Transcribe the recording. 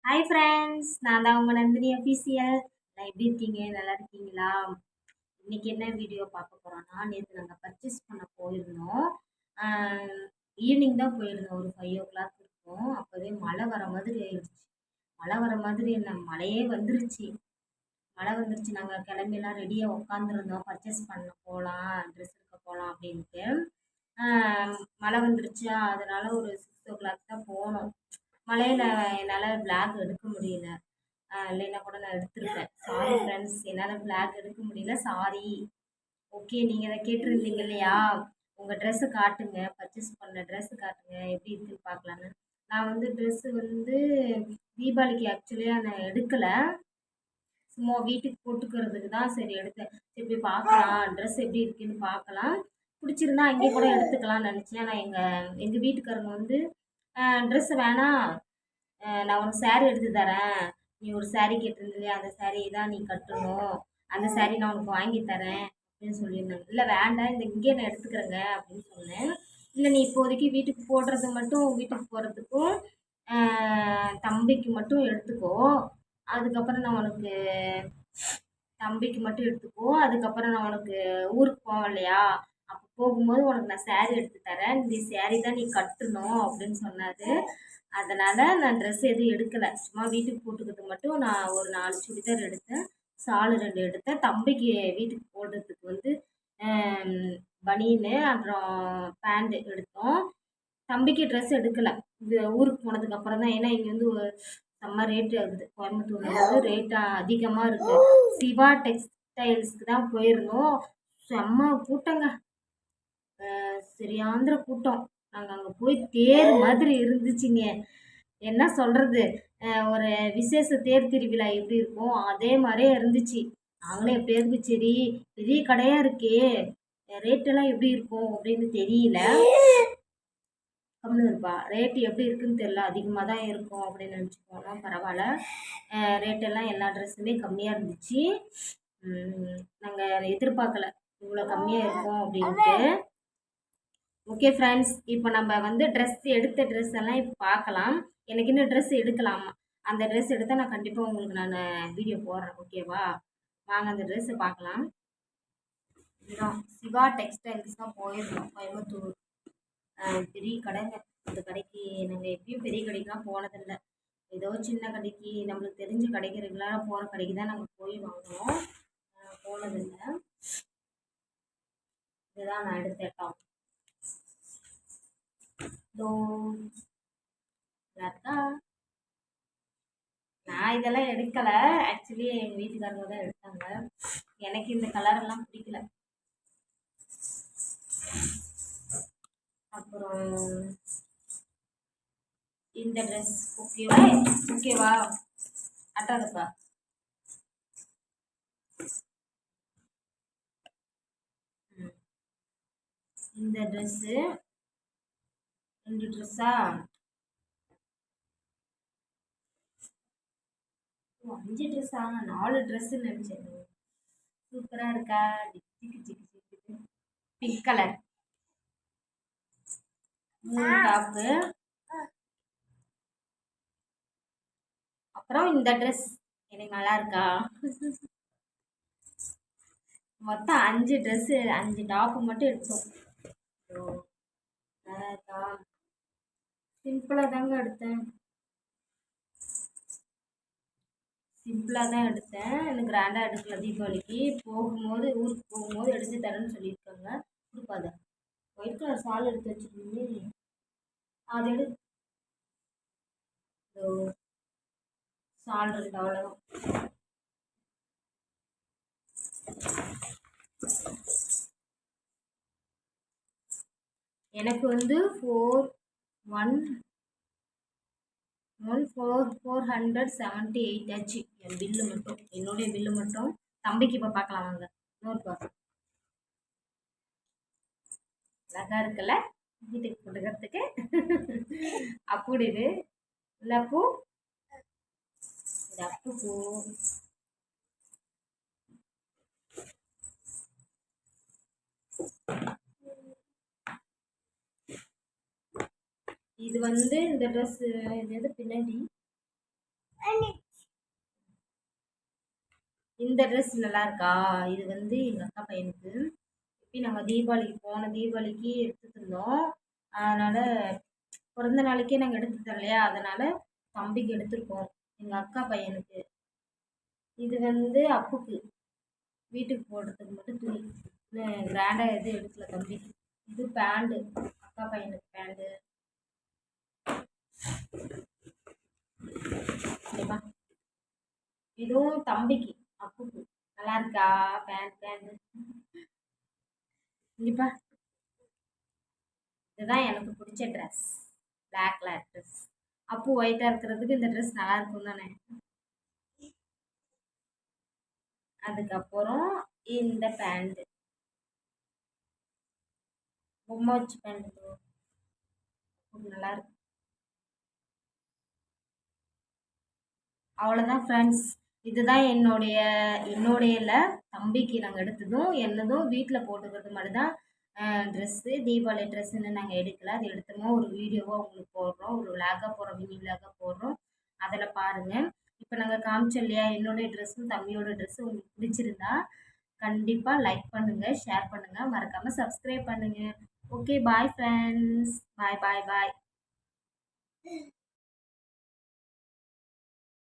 Hi friends, நான் தான் உங்கள் நந்தினி அஃபீஷியல். நான் எப்படி இருக்கீங்க? நல்லா இருக்கீங்களா? இன்னைக்கு என்ன வீடியோ பார்க்க போகிறோன்னா, நேற்று நாங்கள் பர்ச்சேஸ் பண்ண போயிருந்தோம். ஈவினிங் தான் போயிருந்தோம், ஒரு 5 o'clock இருக்கும். அப்போவே மழை வர மாதிரி ஆயிடுச்சு. மழை வர மாதிரி என்ன, மழையே வந்துருச்சு. மழை வந்துருச்சு. நாங்கள் கிளம்பிலாம் ரெடியாக உட்காந்துருந்தோம், பர்ச்சேஸ் பண்ண போகலாம், ட்ரெஸ் எடுக்க போகலாம் அப்படின்ட்டு. மழை வந்துருச்சா, அதனால ஒரு 6 o'clock தான் போனோம். மழையில் என்னால் விளாக் எடுக்க முடியல. இல்லைன்னா கூட நான் எடுத்திருப்பேன். சாரி ஃப்ரெண்ட்ஸ், என்னால் விளாக் எடுக்க முடியல, சாரி. ஓகே, நீங்கள் இதை கேட்டிருந்தீங்க இல்லையா? உங்கள் ட்ரெஸ்ஸு காட்டுங்க, பர்ச்சேஸ் பண்ண ட்ரெஸ்ஸு காட்டுங்க, எப்படி இருக்குன்னு பார்க்கலான்னு. நான் வந்து ட்ரெஸ்ஸு வந்து தீபாவளிக்கு ஆக்சுவலியாக நான் எடுக்கலை. சும்மா வீட்டுக்கு போட்டுக்கிறதுக்கு தான் சரி எடுத்தேன். சரி போய் பார்க்கலாம், ட்ரெஸ் எப்படி இருக்குன்னு பார்க்கலாம், பிடிச்சிருந்தா அங்கேயே கூட எடுத்துக்கலாம்னு நினச்சேன். ஆனால் எங்கள் வீட்டுக்காரங்க வந்து ட்ரெஸ்ஸு வேணாம், நான் உனக்கு saree எடுத்து தரேன், நீ ஒரு saree கேட்டிருந்த இல்லையா, அந்த saree தான் நீ கட்டணும், அந்த saree நான் உனக்கு வாங்கி தரேன் அப்படின்னு சொல்லியிருந்தாங்க. இல்லை வேண்டாம், இங்கேயே நான் எடுத்துக்கிறேங்க அப்படின்னு சொன்னேன். இல்லை நீ இப்போதைக்கு வீட்டுக்கு போடுறது மட்டும், வீட்டுக்கு போகிறதுக்கும் தம்பிக்கு மட்டும் எடுத்துக்கோ, அதுக்கப்புறம் நான் உனக்கு தம்பிக்கு மட்டும் எடுத்துக்கோ, அதுக்கப்புறம் நான் உனக்கு ஊருக்கு போவேன் இல்லையா, அப்போ போகும்போது உனக்கு நான் saree எடுத்து தரேன், இந்த saree தான் நீ கட்டணும் அப்படின்னு சொன்னார். அதனால் நான் ட்ரெஸ் எதுவும் எடுக்கலை. சும்மா வீட்டுக்கு போட்டுக்கிறதுக்கு மட்டும் நான் ஒரு 4 சுடிதார் எடுத்தேன், ஷாலு 2 எடுத்தேன். தம்பிக்கு வீட்டுக்கு போடுறதுக்கு வந்து பனியனு அப்புறம் பேண்ட் எடுத்தோம். தம்பிக்கு ட்ரெஸ் எடுக்கலை. இது ஊருக்கு போனதுக்கப்புறம் தான். ஏன்னா இங்கே வந்து செம்ம ரேட்டு ஆகுது. கோயம்புத்தூர்ல வந்து ரேட்டு அதிகமாக இருக்குது. சிவா டெக்ஸ்டைல்ஸ்க்கு தான் போயிருந்தோம். செம்ம கூட்டங்க, சரியாந்திர கூட்டம். நாங்கள் அங்கே போய் தேர் மாதிரி இருந்துச்சுங்க. என்ன சொல்கிறது, ஒரு விசேஷ தேர் திருவிழா எப்படி இருக்கும் அதே மாதிரியே இருந்துச்சு. நாங்களே எப்படியாவது சரி பெரிய கடையாக இருக்கே, ரேட்டெல்லாம் எப்படி இருக்கும் அப்படின்னு தெரியல. கம்மியாக இருப்பா, ரேட்டு எப்படி இருக்குன்னு தெரியல, அதிகமாக தான் இருக்கும் அப்படின்னு நினச்சி போனோம். பரவாயில்ல, ரேட்டெல்லாம் எல்லா ட்ரெஸ்ஸுமே கம்மியாக இருந்துச்சு. நாங்கள் எதிர்பார்க்கல இவ்வளோ கம்மியாக இருக்கும் அப்படின்ட்டு. ஓகே ஃப்ரெண்ட்ஸ், இப்போ நம்ம வந்து எடுத்த ட்ரெஸ் எல்லாம் இப்போ பார்க்கலாம். எனக்கு இன்னும் ட்ரெஸ் எடுக்கலாமா, அந்த ட்ரெஸ் எடுத்தால் நான் கண்டிப்பாக உங்களுக்கு நான் வீடியோ போடுறேன். ஓகேவா? வாங்க அந்த ட்ரெஸ்ஸை பார்க்கலாம். இதுதான் சிவா டெக்ஸ்டைல்ஸ் தான் போயிருந்தோம், கோயம்புத்தூர். பெரிய கடைங்க. அந்த கடைக்கு நாங்கள் எப்பயும் பெரிய கடைக்கெலாம் போனதில்லை. ஏதோ சின்ன கடைக்கு, நம்மளுக்கு தெரிஞ்ச கடைக்கு, ரெகுலராக போகிற கடைக்கு தான் நாங்கள் போய் வாங்குவோம், போனதில்லை. இதுதான் நான் எடுத்த டாப். இருக்கா, நான் இதெல்லாம் எடுக்கலை. ஆக்சுவலி எங்கள் வீட்டுக்காரங்க தான் எடுத்தாங்க. எனக்கு இந்த கலரெல்லாம் பிடிக்கல. அப்புறம் இந்த ட்ரெஸ் ஓகேவா? ஓகேவா? அட்டாதப்பா. இந்த ட்ரெஸ்ஸு 2 ட்ரெஸ்ஸா, 5 ட்ரெஸ்ஸா, 4 ட்ரெஸ்ஸுன்னு நினச்சேன். சூப்பராக இருக்கா? Pink colour 3 top. அப்புறம் இந்த ட்ரெஸ் எனக்கு நல்லா இருக்கா? மொத்தம் 5 ட்ரெஸ்ஸு, 5 டாப்பு மட்டும் எடுத்தோம். நல்லா இருக்கா? சிம்பிளாக தாங்க எடுத்தேன், சிம்பிளாக தான் எடுத்தேன். எனக்கு கிராண்டாக எடுக்கல. தீபாவளிக்கு போகும்போது, ஊருக்கு போகும்போது எடுத்து தரேன்னு சொல்லியிருக்காங்க. கொடுப்பாத ஒயிட் கலர் ஷால் எடுத்து வச்சுருந்தீங்க, அது எடு. ஷால் 2 அவ்வளோதான். எனக்கு வந்து 478 ஆச்சு என் பில்லு மட்டும், என்னுடைய பில்லு மட்டும். தம்பிக்கு இப்போ பார்க்கலாம் வாங்க. நோட் பார்க்க அழகா இருக்குல்ல வீட்டுக்கு போட்டுக்கிறதுக்கு. அப்படி இது இல்லை பூ, இது அப்பு பூ. இது வந்து இந்த ட்ரெஸ்ஸு, இது எது பின்னாடி இந்த ட்ரெஸ் நல்லா இருக்கா? இது வந்து எங்கள் அக்கா பையனுக்கு. இப்போ நாங்கள் தீபாவளிக்கு போன தீபாவளிக்கு எடுத்துட்டு இருந்தோம். அதனால் பிறந்த நாளைக்கே நாங்கள் எடுத்து தரலையா, அதனால் தம்பிக்கு எடுத்திருக்கோம். எங்கள் அக்கா பையனுக்கு. இது வந்து அப்புக்கு வீட்டுக்கு போடுறதுக்கு மட்டும் துணி. கிராண்டாக எதுவும் எடுக்கல தம்பிக்கு. இது பேண்டு, அக்கா பையனுக்கு பேண்டு. சரிப்பா, இதுவும் தம்பிக்கு அப்புக்கு. நல்லா இருக்கா பேண்ட் பேண்டு? கண்டிப்பா, இதுதான் எனக்கு பிடிச்ச ட்ரெஸ். Black colour dress. அப்பு ஒயிட்டாக இருக்கிறதுக்கு இந்த ட்ரெஸ் நல்லா இருக்கும் தானே. அதுக்கப்புறம் இந்த பேண்ட் பொம்மை வச்சு பேண்ட் நல்லா இருக்கு. அவ்வளோதான் ஃப்ரெண்ட்ஸ். இதுதான் என்னுடைய இல்லை, தம்பிக்கு நாங்கள் எடுத்ததும் என்னதும் வீட்டில் போட்டுக்கிறது மாதிரி தான் ட்ரெஸ்ஸு. தீபாவளி ட்ரெஸ்ஸுன்னு நாங்கள் எடுக்கல. அது எடுத்தோமோ ஒரு வீடியோவாக உங்களுக்கு போடுறோம், ஒரு விளாகாக போடுறோம், மினி விளாகாக போடுறோம். அதில் பாருங்கள். இப்போ நாங்கள் காமிச்சோம் இல்லையா, என்னுடைய ட்ரெஸ்ஸும் தம்பியோட ட்ரெஸ்ஸும் உங்களுக்கு பிடிச்சிருந்தா கண்டிப்பாக லைக் பண்ணுங்கள், ஷேர் பண்ணுங்கள், மறக்காமல் சப்ஸ்கிரைப் பண்ணுங்கள். Okay, bye friends. Bye bye பாய்.